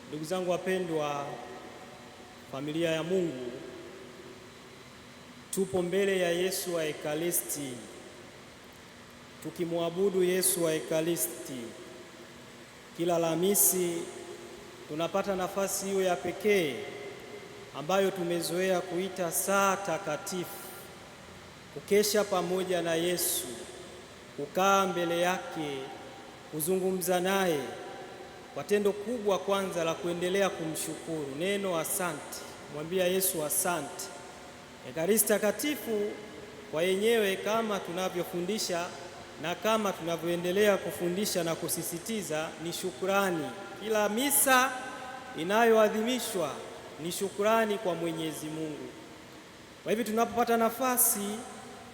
Ndugu zangu wapendwa, familia ya Mungu, tupo mbele ya Yesu wa Ekaristi, tukimwabudu Yesu wa Ekaristi. Kila Alhamisi tunapata nafasi hiyo ya pekee ambayo tumezoea kuita saa takatifu, kukesha pamoja na Yesu, kukaa mbele yake, kuzungumza naye kwa tendo kubwa kwanza la kuendelea kumshukuru. Neno asante, mwambia Yesu asante. Ekaristi takatifu kwa yenyewe, kama tunavyofundisha na kama tunavyoendelea kufundisha na kusisitiza, ni shukrani. Kila misa inayoadhimishwa ni shukrani kwa Mwenyezi Mungu. Kwa hivyo tunapopata nafasi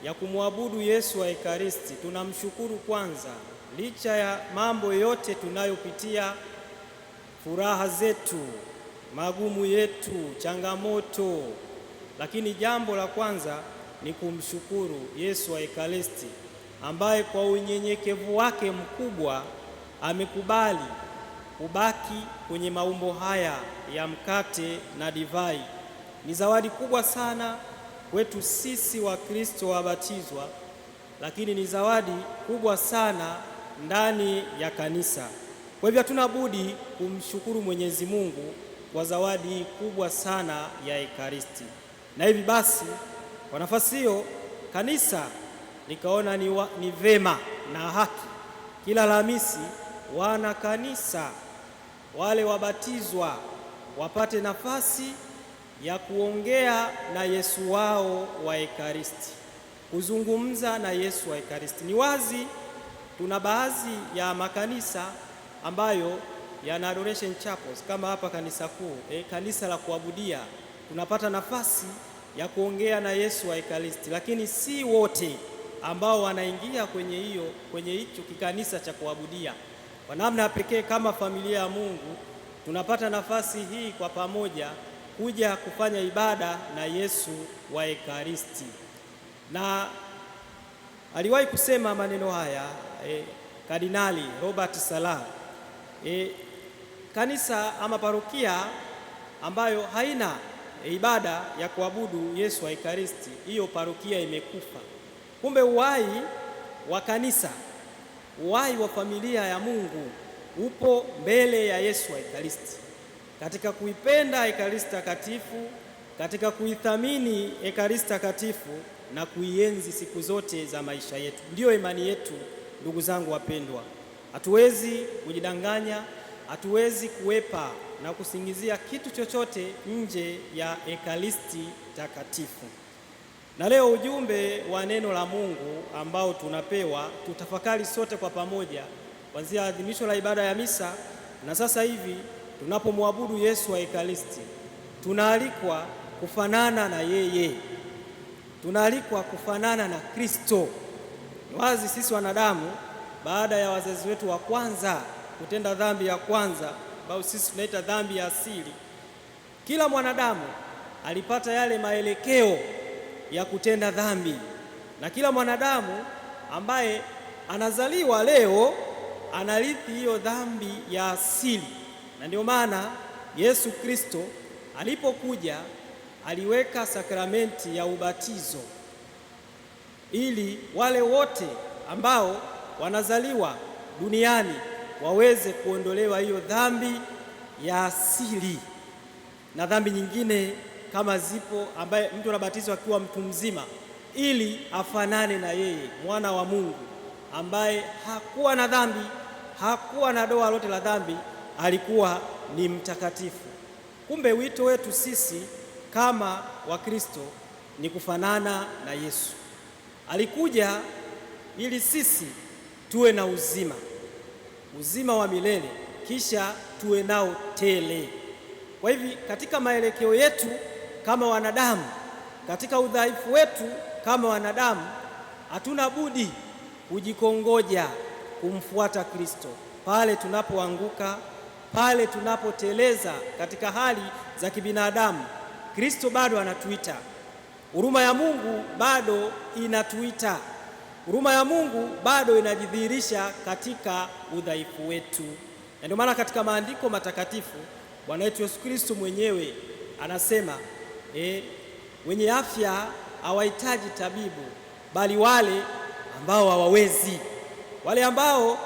ya kumwabudu Yesu wa Ekaristi, tunamshukuru kwanza, licha ya mambo yote tunayopitia, furaha zetu, magumu yetu, changamoto, lakini jambo la kwanza ni kumshukuru Yesu wa Ekaristi ambaye kwa unyenyekevu wake mkubwa amekubali kubaki kwenye maumbo haya ya mkate na divai. Ni zawadi kubwa sana kwetu sisi wa Kristo wabatizwa, lakini ni zawadi kubwa sana ndani ya kanisa. Kwa hivyo hatuna budi kumshukuru Mwenyezi Mungu kwa zawadi hii kubwa sana ya Ekaristi. Na hivi basi, kwa nafasi hiyo kanisa likaona ni vema na haki kila Alhamisi wana kanisa wale wabatizwa wapate nafasi ya kuongea na Yesu wao wa Ekaristi, kuzungumza na Yesu wa Ekaristi. Ni wazi tuna baadhi ya makanisa ambayo yana adoration chapels kama hapa kanisa kuu, kanisa la kuabudia, tunapata nafasi ya kuongea na Yesu wa Ekaristi, lakini si wote ambao wanaingia kwenye hicho kikanisa cha kuabudia. Kwa namna pekee kama familia ya Mungu tunapata nafasi hii kwa pamoja kuja kufanya ibada na Yesu wa Ekaristi. Na aliwahi kusema maneno haya Kardinali Robert Sarah, kanisa ama parokia ambayo haina ibada ya kuabudu Yesu wa Ekaristi, hiyo parokia imekufa. Kumbe uhai wa kanisa, uhai wa familia ya Mungu upo mbele ya Yesu wa Ekaristi, katika kuipenda Ekaristi takatifu, katika kuithamini Ekaristi takatifu na kuienzi siku zote za maisha yetu. Ndiyo imani yetu, ndugu zangu wapendwa. Hatuwezi kujidanganya, hatuwezi kuwepa na kusingizia kitu chochote nje ya Ekaristi takatifu. Na leo ujumbe wa neno la Mungu ambao tunapewa tutafakari sote kwa pamoja kuanzia adhimisho la ibada ya misa na sasa hivi tunapomwabudu Yesu wa Ekaristi. Tunaalikwa kufanana na yeye, tunaalikwa kufanana na Kristo. Wazi sisi wanadamu, baada ya wazazi wetu wa kwanza kutenda dhambi ya kwanza ambayo sisi tunaita dhambi ya asili, kila mwanadamu alipata yale maelekeo ya kutenda dhambi, na kila mwanadamu ambaye anazaliwa leo anarithi hiyo dhambi ya asili. Na ndio maana Yesu Kristo alipokuja aliweka sakramenti ya ubatizo ili wale wote ambao wanazaliwa duniani waweze kuondolewa hiyo dhambi ya asili na dhambi nyingine kama zipo, ambaye mtu anabatizwa akiwa mtu mzima ili afanane na yeye mwana wa Mungu ambaye hakuwa na dhambi, hakuwa na doa lote la dhambi, alikuwa ni mtakatifu. Kumbe wito wetu sisi kama Wakristo ni kufanana na Yesu. Alikuja ili sisi tuwe na uzima wa milele, kisha tuwe nao tele. Kwa hivi katika maelekeo yetu kama wanadamu, katika udhaifu wetu kama wanadamu, hatuna budi kujikongoja kumfuata Kristo. Pale tunapoanguka, pale tunapoteleza katika hali za kibinadamu, Kristo bado anatuita. Huruma ya Mungu bado inatuita. Huruma ya Mungu bado inajidhihirisha katika udhaifu wetu. Na ndio maana katika maandiko matakatifu Bwana wetu Yesu Kristo mwenyewe anasema wenye afya hawahitaji tabibu, bali wale ambao hawawezi, wale ambao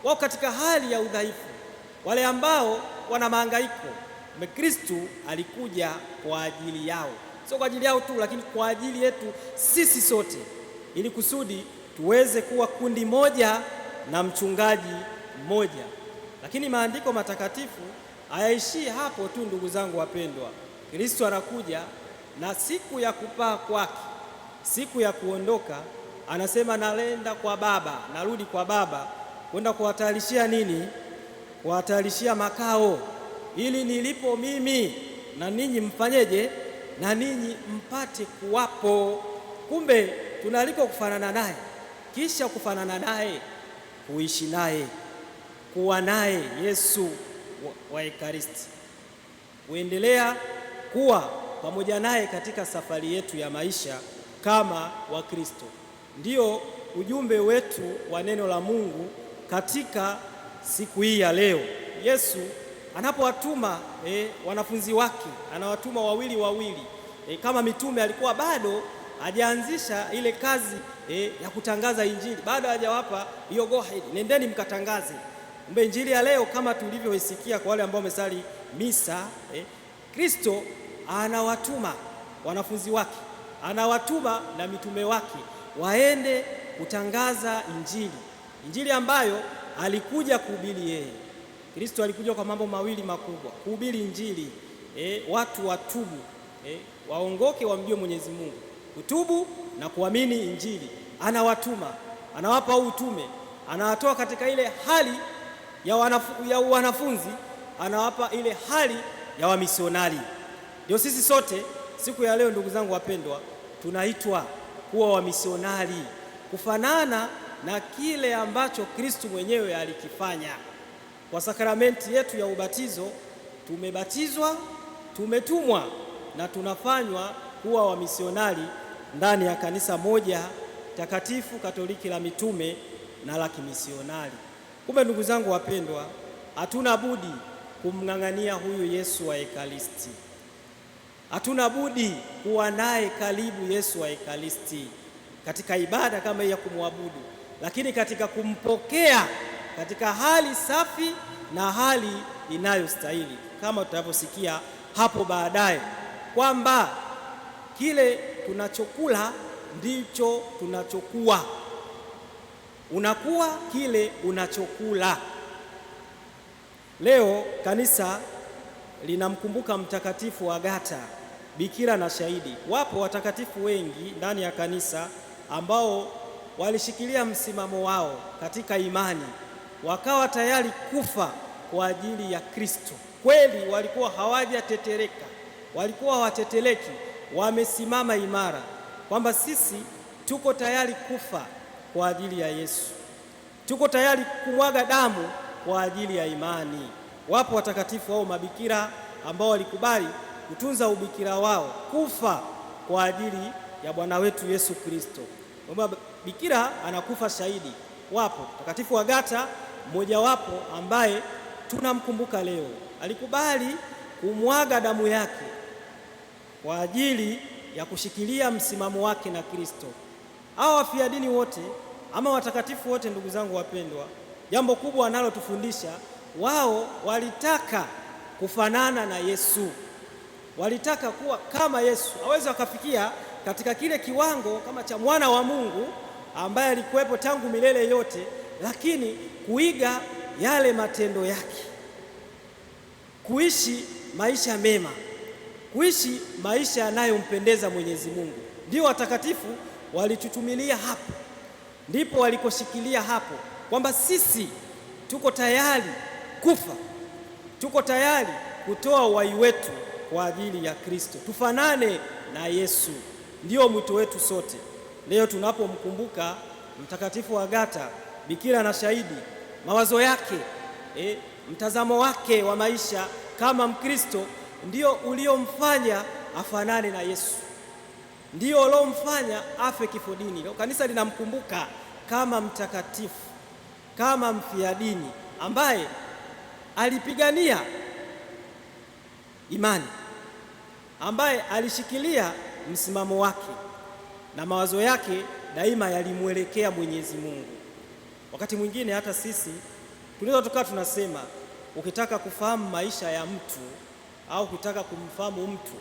wako katika hali ya udhaifu, wale ambao wana mahangaiko. Kristo alikuja kwa ajili yao, sio kwa ajili yao tu, lakini kwa ajili yetu sisi sote, ili kusudi tuweze kuwa kundi moja na mchungaji mmoja. Lakini maandiko matakatifu hayaishii hapo tu, ndugu zangu wapendwa. Kristo anakuja na siku ya kupaa kwake, siku ya kuondoka, anasema naenda kwa Baba, narudi kwa Baba kwenda kuwatayarishia nini? Kuwatayarishia makao, ili nilipo mimi na ninyi mfanyeje? Na ninyi mpate kuwapo. Kumbe tunaalikwa kufanana naye, kisha kufanana naye, kuishi naye, kuwa naye Yesu wa Ekaristi, kuendelea kuwa pamoja naye katika safari yetu ya maisha kama Wakristo. Ndio ujumbe wetu wa neno la Mungu katika siku hii ya leo. Yesu anapowatuma wanafunzi wake, anawatuma wawili wawili. Kama mitume alikuwa bado hajaanzisha ile kazi ya kutangaza Injili, bado hajawapa hiyo go ahead, nendeni mkatangaze. Kumbe Injili ya leo kama tulivyoisikia kwa wale ambao wamesali misa, Kristo anawatuma wanafunzi wake, anawatuma na mitume wake waende kutangaza Injili, Injili ambayo alikuja kuhubiri yeye. Kristo alikuja kwa mambo mawili makubwa: kuhubiri Injili, watu watubu, waongoke, wamjue Mwenyezi Mungu, kutubu na kuamini Injili. Anawatuma, anawapa utume, anawatoa katika ile hali ya wanafunzi, anawapa ile hali ya wamisionari. Ndio sisi sote siku ya leo, ndugu zangu wapendwa, tunaitwa kuwa wamisionari, kufanana na kile ambacho Kristo mwenyewe alikifanya. Kwa sakramenti yetu ya ubatizo tumebatizwa, tumetumwa na tunafanywa kuwa wamisionari ndani ya kanisa moja takatifu Katoliki la mitume na la kimisionari. Kumbe ndugu zangu wapendwa, hatuna budi kumng'ang'ania huyu Yesu wa Ekaristi. Hatuna budi kuwa naye karibu Yesu wa Ekaristi katika ibada kama hii ya kumwabudu, lakini katika kumpokea katika hali safi na hali inayostahili, kama tutavyosikia hapo baadaye kwamba kile tunachokula ndicho tunachokuwa. Unakuwa kile unachokula. Leo kanisa linamkumbuka Mtakatifu Agata, bikira na shahidi. Wapo watakatifu wengi ndani ya kanisa ambao walishikilia msimamo wao katika imani, wakawa tayari kufa kwa ajili ya Kristo. Kweli walikuwa hawajatetereka, walikuwa hawateteleki, wamesimama imara kwamba sisi tuko tayari kufa kwa ajili ya Yesu, tuko tayari kumwaga damu kwa ajili ya imani. Wapo watakatifu wao mabikira ambao walikubali kutunza ubikira wao, kufa kwa ajili ya Bwana wetu Yesu Kristo, kwamba bikira anakufa shahidi. Wapo Mtakatifu Agata mmojawapo ambaye tunamkumbuka leo, alikubali kumwaga damu yake kwa ajili ya kushikilia msimamo wake na Kristo. Hao wafia dini wote ama watakatifu wote, ndugu zangu wapendwa, jambo kubwa analotufundisha, wao walitaka kufanana na Yesu, walitaka kuwa kama Yesu, hawezi wakafikia katika kile kiwango kama cha mwana wa Mungu ambaye alikuwepo tangu milele yote, lakini kuiga yale matendo yake, kuishi maisha mema, kuishi maisha yanayompendeza Mwenyezi Mungu. Ndio watakatifu walitutumilia hapo, ndipo walikoshikilia hapo kwamba sisi tuko tayari kufa, tuko tayari kutoa uhai wetu kwa ajili ya Kristo, tufanane na Yesu. Ndio mwito wetu sote. Leo tunapomkumbuka Mtakatifu Agata, bikira na shahidi, mawazo yake, mtazamo wake wa maisha kama Mkristo ndio uliomfanya afanane na Yesu, ndio uliomfanya afe kifo dini. Leo kanisa linamkumbuka kama mtakatifu, kama mfia dini ambaye alipigania imani, ambaye alishikilia msimamo wake na mawazo yake daima yalimwelekea Mwenyezi Mungu. Wakati mwingine hata sisi tunaweza tukawa tunasema, ukitaka kufahamu maisha ya mtu au ukitaka kumfahamu mtu,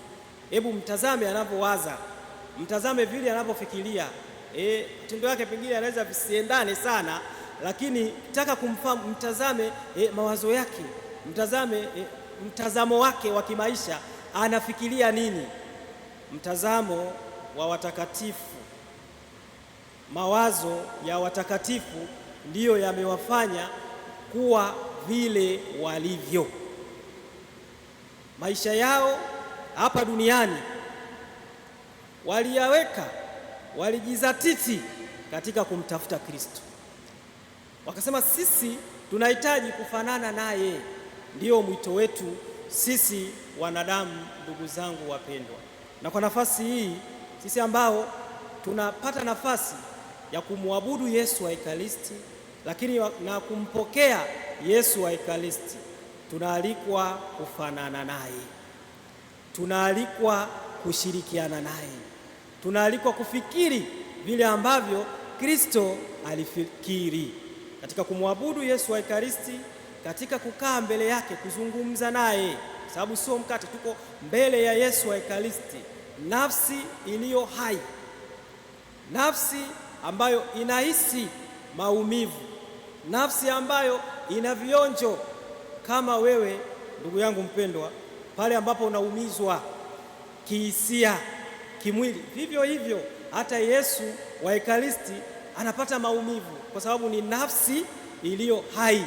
hebu mtazame anavyowaza, mtazame vile anavyofikiria. Matendo yake pengine anaweza visiendane sana, lakini ukitaka kumfahamu mtazame mawazo yake, mtazame mtazamo wake wa kimaisha, anafikiria nini. Mtazamo wa watakatifu, mawazo ya watakatifu ndiyo yamewafanya kuwa vile walivyo. Maisha yao hapa duniani walijizatiti katika kumtafuta Kristo. Wakasema sisi tunahitaji kufanana naye. Ndiyo mwito wetu sisi wanadamu, ndugu zangu wapendwa. Na kwa nafasi hii sisi ambao tunapata nafasi ya kumwabudu Yesu wa Ekaristi, lakini na kumpokea Yesu wa Ekaristi, tunaalikwa kufanana naye, tunaalikwa kushirikiana naye, tunaalikwa kufikiri vile ambavyo Kristo alifikiri katika kumwabudu Yesu wa Ekaristi, katika kukaa mbele yake, kuzungumza naye, sababu sio mkate, tuko mbele ya Yesu wa Ekaristi, nafsi iliyo hai, nafsi ambayo inahisi maumivu, nafsi ambayo ina vionjo kama wewe ndugu yangu mpendwa, pale ambapo unaumizwa kihisia, kimwili, vivyo hivyo hata Yesu wa Ekaristi anapata maumivu, kwa sababu ni nafsi iliyo hai,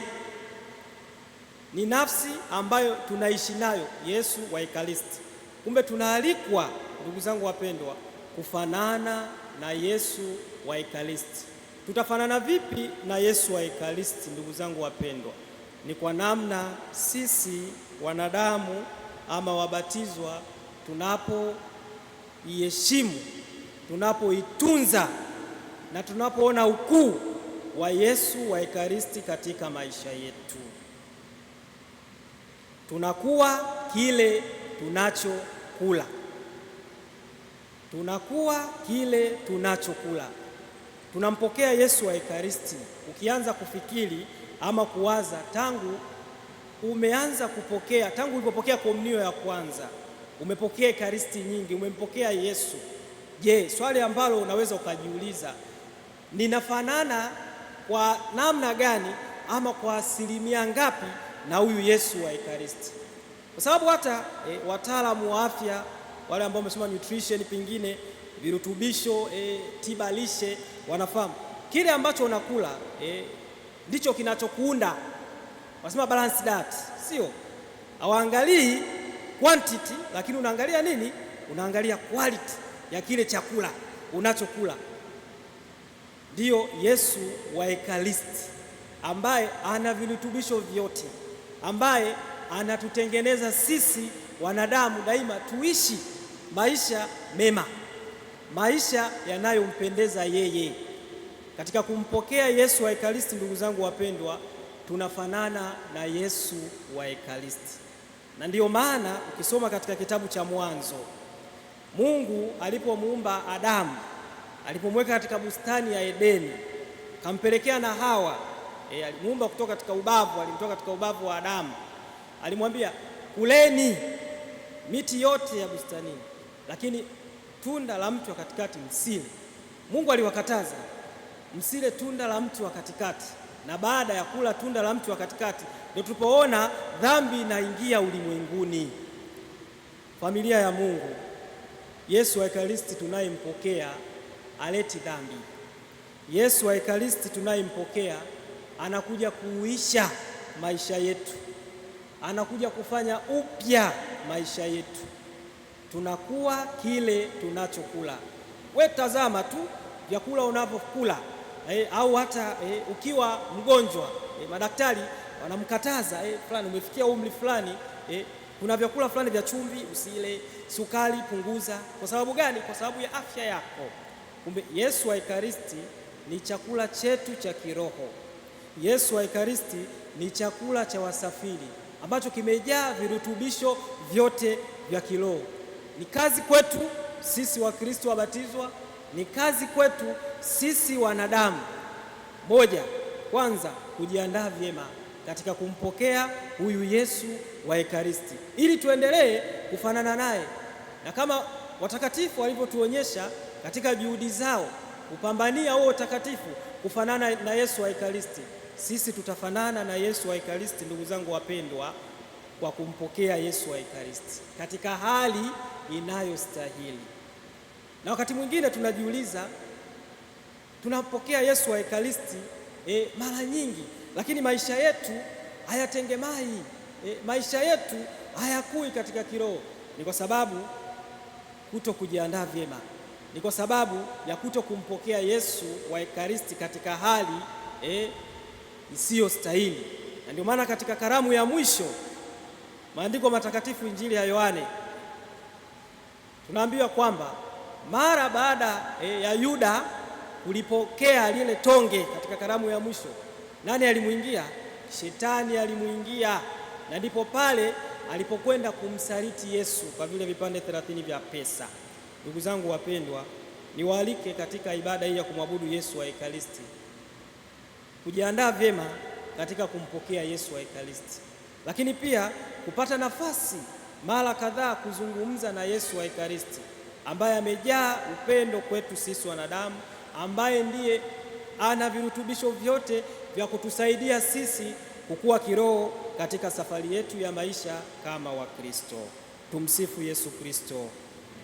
ni nafsi ambayo tunaishi nayo, Yesu wa Ekaristi. Kumbe tunaalikwa ndugu zangu wapendwa kufanana na Yesu wa Ekaristi. Tutafanana vipi na Yesu wa Ekaristi ndugu zangu wapendwa? Ni kwa namna sisi wanadamu ama wabatizwa tunapoiheshimu, tunapoitunza na tunapoona ukuu wa Yesu wa Ekaristi katika maisha yetu. Tunakuwa kile tunachokula, tunakuwa kile tunachokula. Tunampokea Yesu wa Ekaristi. Ukianza kufikiri ama kuwaza tangu umeanza kupokea, tangu ulipopokea komunio ya kwanza, umepokea Ekaristi nyingi, umempokea Yesu. Je, swali ambalo unaweza ukajiuliza, ninafanana kwa namna gani ama kwa asilimia ngapi na huyu Yesu wa Ekaristi? Kwa sababu hata wataalamu wa afya wale ambao wamesoma nutrition, pengine virutubisho, tiba lishe, wanafahamu kile ambacho unakula ndicho kinachokuunda. Wanasema balanced diet, sio? Hawaangalii quantity, lakini unaangalia nini? Unaangalia quality ya kile chakula unachokula. Ndiyo Yesu wa Ekaristi ambaye ana virutubisho vyote, ambaye anatutengeneza sisi wanadamu daima tuishi maisha mema, maisha yanayompendeza yeye. Katika kumpokea Yesu wa Ekaristi, ndugu zangu wapendwa, tunafanana na Yesu wa Ekaristi. Na ndiyo maana ukisoma katika kitabu cha Mwanzo, Mungu alipomuumba Adamu, alipomweka katika bustani ya Edeni, kampelekea na Hawa, alimuumba kutoka katika ubavu, alimtoka katika ubavu wa Adamu. Alimwambia kuleni miti yote ya bustanini, lakini tunda la mti wa katikati msile. Mungu aliwakataza msile tunda la mti wa katikati, na baada ya kula tunda la mti wa katikati ndio tulipoona dhambi inaingia ulimwenguni. Familia ya Mungu, Yesu wa Ekaristi tunayempokea aleti dhambi. Yesu wa Ekaristi tunayempokea anakuja kuuisha maisha yetu, anakuja kufanya upya maisha yetu. Tunakuwa kile tunachokula. We tazama tu vyakula unavyokula, au hata ukiwa mgonjwa, madaktari wanamkataza fulani, umefikia umri fulani, kuna vyakula fulani vya chumvi usile, sukari punguza. Kwa sababu gani? Kwa sababu ya afya yako. Kumbe Yesu wa Ekaristi ni chakula chetu cha kiroho. Yesu wa Ekaristi ni chakula cha wasafiri. ambacho kimejaa virutubisho vyote vya kiroho. Ni kazi kwetu sisi Wakristo wabatizwa, ni kazi kwetu sisi wanadamu, moja, kwanza kujiandaa vyema katika kumpokea huyu Yesu wa Ekaristi ili tuendelee kufanana naye, na kama watakatifu walivyotuonyesha katika juhudi zao kupambania huo utakatifu kufanana na Yesu wa Ekaristi, sisi tutafanana na Yesu wa Ekaristi, ndugu zangu wapendwa, kwa kumpokea Yesu wa Ekaristi katika hali inayostahili. Na wakati mwingine tunajiuliza, tunapokea Yesu wa Ekaristi mara nyingi, lakini maisha yetu hayatengemai, maisha yetu hayakui katika kiroho. Ni kwa sababu kuto kujiandaa vyema, ni kwa sababu ya kuto kumpokea Yesu wa Ekaristi katika hali isiyostahili. Na ndio maana katika karamu ya mwisho, maandiko matakatifu, Injili ya Yohane, tunaambiwa kwamba mara baada ya Yuda kulipokea lile tonge katika karamu ya mwisho, nani alimuingia? Shetani alimuingia, na ndipo pale alipokwenda kumsaliti Yesu kwa vile vipande 30 vya pesa. Ndugu zangu wapendwa, niwaalike katika ibada hii ya kumwabudu Yesu wa Ekaristi kujiandaa vyema katika kumpokea Yesu wa Ekaristi, lakini pia kupata nafasi mara kadhaa kuzungumza na Yesu wa Ekaristi ambaye amejaa upendo kwetu sisi wanadamu, ambaye ndiye ana virutubisho vyote vya kutusaidia sisi kukua kiroho katika safari yetu ya maisha kama Wakristo. Tumsifu Yesu Kristo.